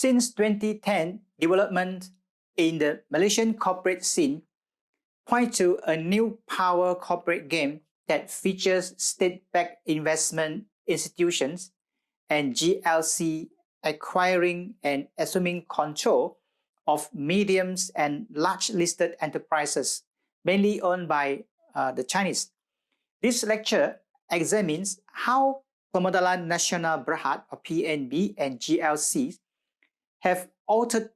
Since 2010, development in the Malaysian corporate scene point to a new power corporate game that features state-backed investment institutions and GLC acquiring and assuming control of mediums and large listed enterprises, mainly owned by the Chinese. This lecture examines how Pemodalan Nasional Berhad, or PNB, and GLC have altered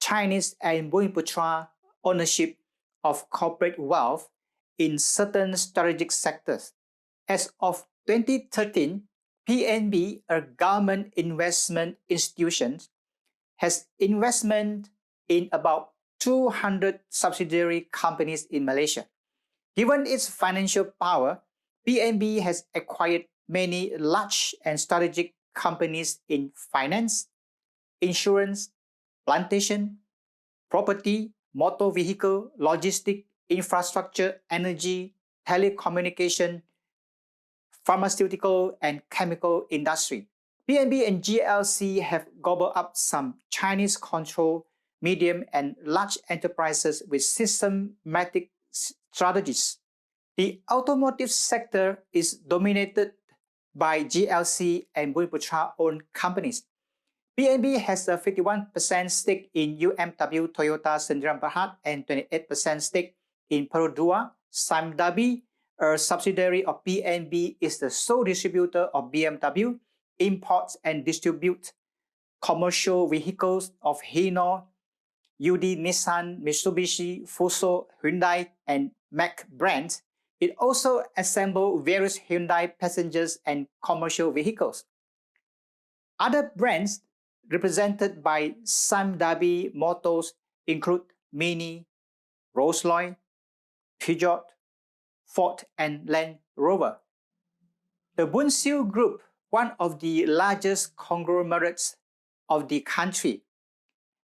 Chinese and Bumiputera ownership of corporate wealth in certain strategic sectors. As of 2013, PNB, a government investment institution, has investment in about 200 subsidiary companies in Malaysia. Given its financial power, PNB has acquired many large and strategic companies in finance, insurance, plantation, property, motor vehicle, logistic, infrastructure, energy, telecommunication, pharmaceutical, and chemical industry. PNB and GLC have gobbled up some Chinese-controlled medium and large enterprises with systematic strategies. The automotive sector is dominated by GLC and Bumiputera-owned companies. PNB has a 51% stake in UMW Toyota Sdn Bhd and 28% stake in Perodua. Samdabi, a subsidiary of PNB, is the sole distributor of BMW, imports and distributes commercial vehicles of Hino, UD, Nissan, Mitsubishi, Fuso, Hyundai, and Mack brands. It also assembles various Hyundai passengers and commercial vehicles. Other brands represented by Samdabi Motors include Mini, Rolls-Royce, Peugeot, Ford, and Land Rover. The Bunsil Group, one of the largest conglomerates of the country,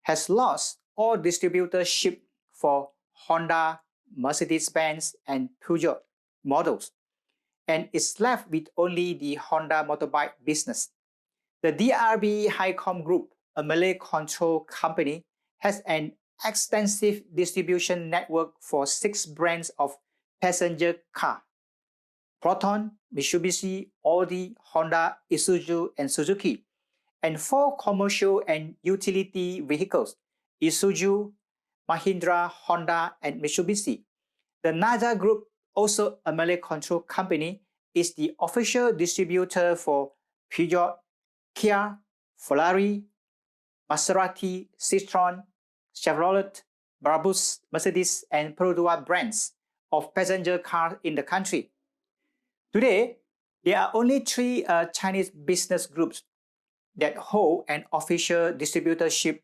has lost all distributorship for Honda, Mercedes-Benz, and Peugeot models, and is left with only the Honda motorbike business. The DRB Highcom Group, a Malay-controlled company, has an extensive distribution network for 6 brands of passenger car: Proton, Mitsubishi, Audi, Honda, Isuzu, and Suzuki, and 4 commercial and utility vehicles: Isuzu, Mahindra, Honda, and Mitsubishi. The Naja Group, also a Malay-controlled company, is the official distributor for Peugeot, Kia, Ferrari, Maserati, Citroën, Chevrolet, Brabus, Mercedes, and Perodua brands of passenger cars in the country. Today, there are only 3 Chinese business groups that hold an official distributorship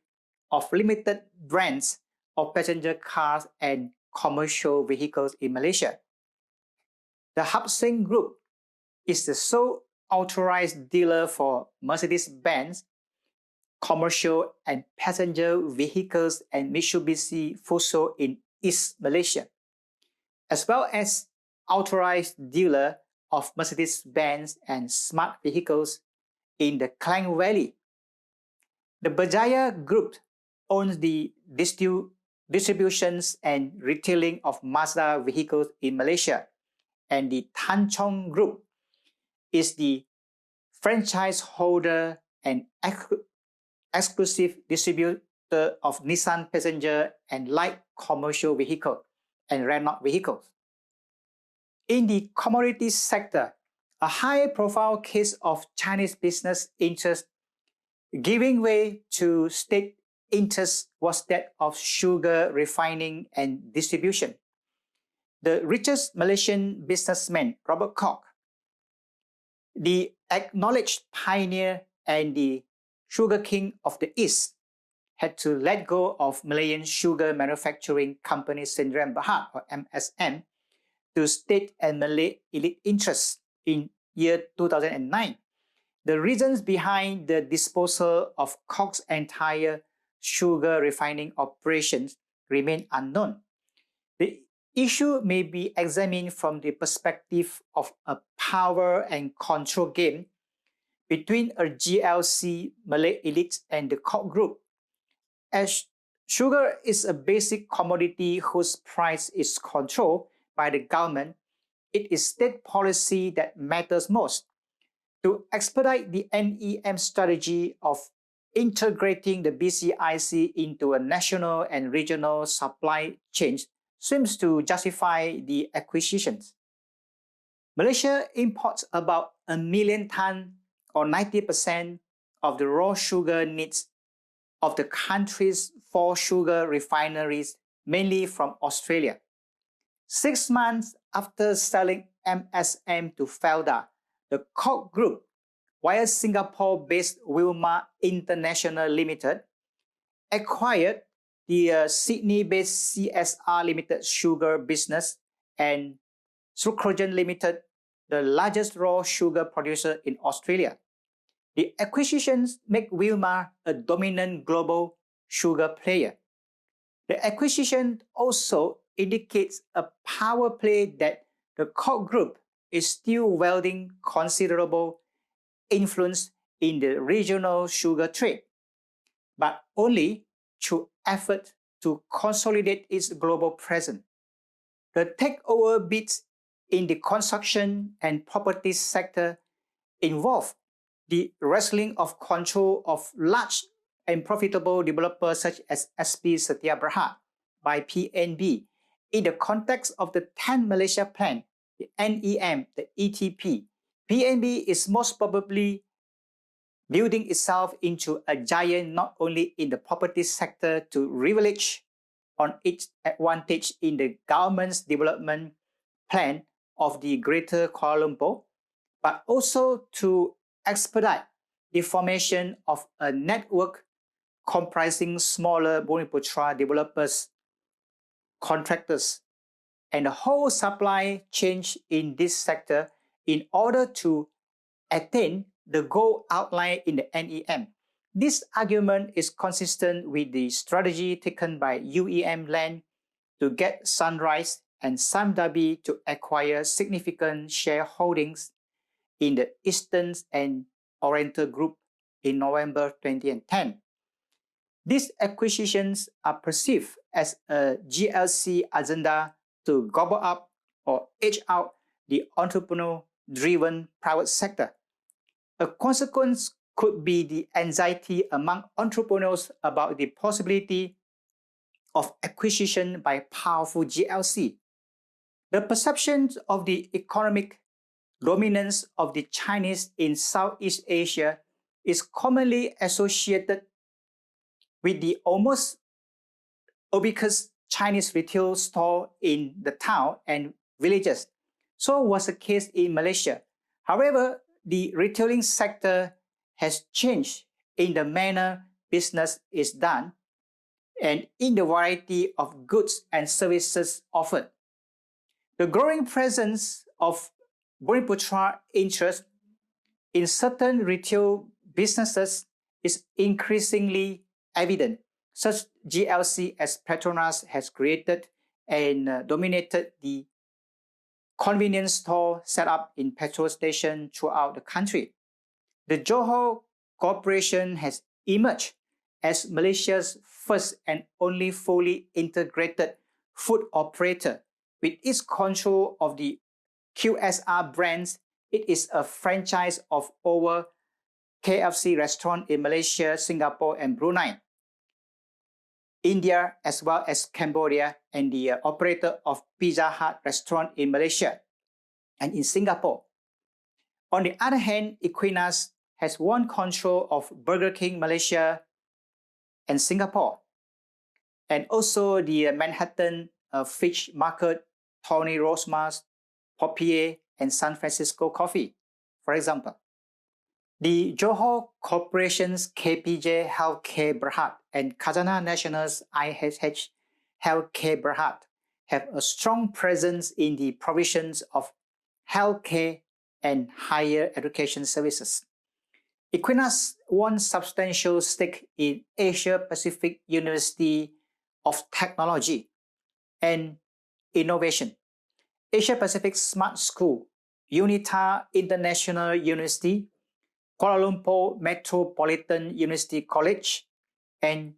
of limited brands of passenger cars and commercial vehicles in Malaysia. The Hapsing Group is the sole authorized dealer for Mercedes-Benz commercial and passenger vehicles and Mitsubishi Fuso in East Malaysia, as well as authorized dealer of Mercedes-Benz and smart vehicles in the Klang Valley. The Budaya Group owns the distributions and retailing of Mazda vehicles in Malaysia, and the Tan Chong Group is the franchise holder and exclusive distributor of Nissan passenger and light commercial vehicle and Renault vehicles. In the commodities sector, a high-profile case of Chinese business interest giving way to state interest was that of sugar refining and distribution. The richest Malaysian businessman, Robert Koch, the acknowledged pioneer and the sugar king of the East, had to let go of Malayan sugar manufacturing company Sdn Bhd, or MSM, to state and Malay elite interests in year 2009. The reasons behind the disposal of Koch's entire sugar refining operations remain unknown. The issue may be examined from the perspective of a power and control game between a GLC Malay elite and the Koch group. As sugar is a basic commodity whose price is controlled by the government, it is state policy that matters most. To expedite the NEM strategy of integrating the BCIC into a national and regional supply chain seems to justify the acquisitions. Malaysia imports about 1 million tons or 90% of the raw sugar needs of the country's 4 sugar refineries, mainly from Australia. 6 months after selling MSM to Felda, the Koch Group, via Singapore-based Wilmar International Limited, acquired the Sydney-based CSR Limited sugar business and Sucrogen Limited, the largest raw sugar producer in Australia. The acquisitions make Wilmar a dominant global sugar player. The acquisition also indicates a power play that the Koch Group is still wielding considerable influence in the regional sugar trade, but only through effort to consolidate its global presence. The takeover bids in the construction and property sector involve the wrestling of control of large and profitable developers such as SP Setia Berhad by PNB in the context of the 10 Malaysia plan, the NEM, the ETP. PNB is most probably building itself into a giant not only in the property sector to leverage on its advantage in the government's development plan of the Greater Kuala Lumpur, but also to expedite the formation of a network comprising smaller Bumiputera developers, contractors, and the whole supply chain in this sector in order to attain the goal outlined in the NEM. This argument is consistent with the strategy taken by UEM Land to get Sunrise and Samdabi to acquire significant shareholdings in the Eastern and Oriental Group in November 2010. These acquisitions are perceived as a GLC agenda to gobble up or edge out the entrepreneur-driven private sector. A consequence could be the anxiety among entrepreneurs about the possibility of acquisition by powerful GLC. The perception of the economic dominance of the Chinese in Southeast Asia is commonly associated with the almost ubiquitous Chinese retail store in the town and villages. So was the case in Malaysia. However, the retailing sector has changed in the manner business is done and in the variety of goods and services offered. The growing presence of Bumiputera interest in certain retail businesses is increasingly evident. Such GLC as Petronas has created and dominated the convenience store set up in petrol stations throughout the country. The Johor Corporation has emerged as Malaysia's first and only fully integrated food operator. With its control of the QSR brands, it is a franchise of over KFC restaurants in Malaysia, Singapore, and Brunei, India, as well as Cambodia, and the operator of Pizza Hut restaurant in Malaysia and in Singapore. On the other hand, Equinas has won control of Burger King Malaysia and Singapore, and also the Manhattan Fish Market, Tony Rosemar's, Popeye, and San Francisco Coffee, for example. The Johor Corporation's KPJ Healthcare Berhad and Khazanah National's IHH Healthcare Berhad have a strong presence in the provisions of healthcare and higher education services. Equinas won substantial stake in Asia Pacific University of Technology and Innovation, Asia Pacific Smart School, UNITA International University, Kuala Lumpur Metropolitan University College, and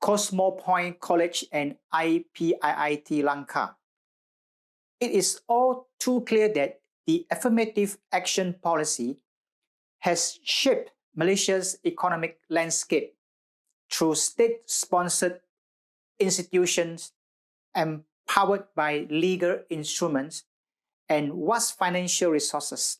Cosmo Point College and IPIIT Lanka. It is all too clear that the affirmative action policy has shaped Malaysia's economic landscape through state-sponsored institutions empowered by legal instruments and vast financial resources.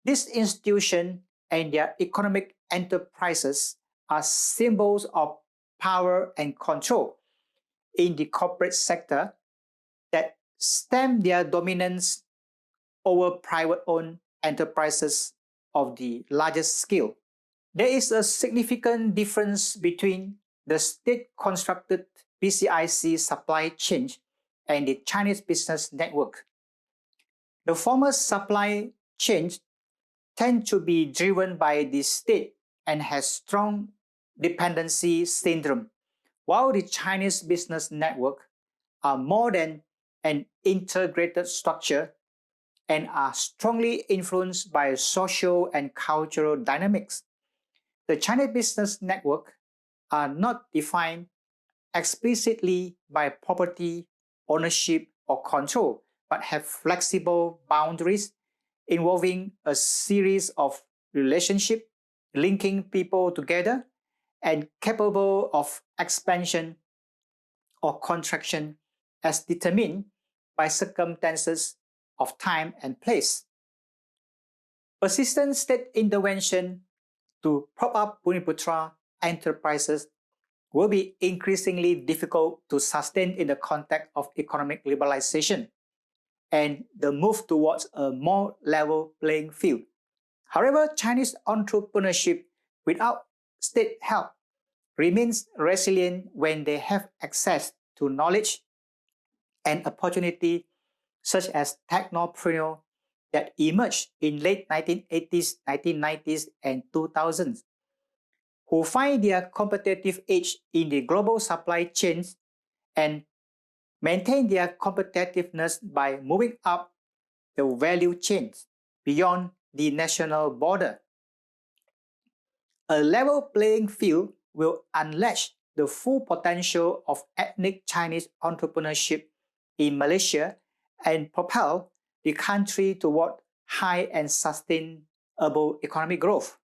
These institutions and their economic enterprises are symbols of power and control in the corporate sector that stem their dominance over private-owned enterprises of the largest scale. There is a significant difference between the state-constructed PCIC supply chain and the Chinese business network. The former supply chains tend to be driven by the state and has strong dependency syndrome, while the Chinese business network are more than an integrated structure and are strongly influenced by social and cultural dynamics. The Chinese business network are not defined explicitly by property, ownership, or control, but have flexible boundaries involving a series of relationships linking people together and capable of expansion or contraction as determined by circumstances of time and place. Persistent state intervention to prop up Bumiputera enterprises will be increasingly difficult to sustain in the context of economic liberalization and the move towards a more level playing field. However, Chinese entrepreneurship without state help remains resilient when they have access to knowledge and opportunity such as technopreneur that emerged in late 1980s, 1990s, and 2000s, who find their competitive edge in the global supply chains and maintain their competitiveness by moving up the value chains beyond the national border. A level playing field will unleash the full potential of ethnic Chinese entrepreneurship in Malaysia and propel the country toward high and sustainable economic growth.